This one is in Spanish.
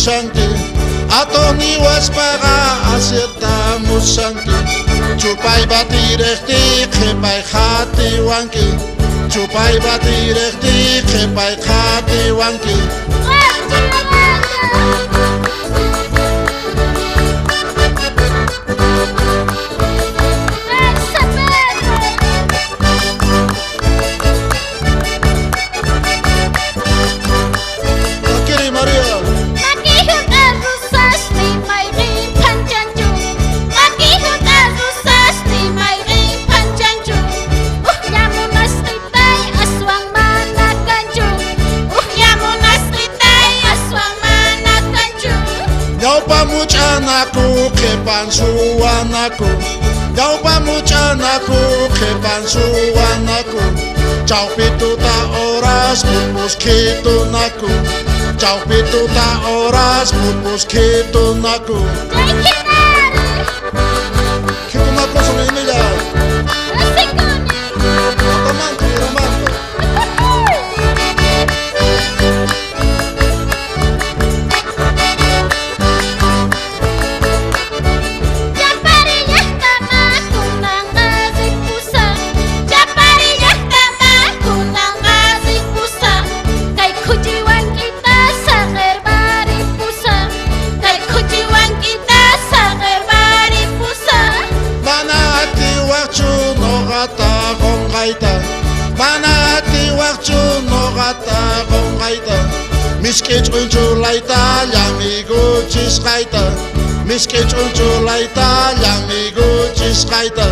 musanki atoni waspaqa asirta musanki chupay batirejti qhipay qhatiwanki chupay batirejti qhipay qhatiwanki Pamuchanaku kepan suanaku Dau pamuchanaku kepan suanaku Cau pitu ta oras pupus kitunaku Cau pitu ta oras pupus kitunaku Kitunaku sama ini ya Romanti, romanti Mana hati waktu nogata kongaita Miskit uncu laita yang igucis kaita Miskit uncu laita yang igucis kaita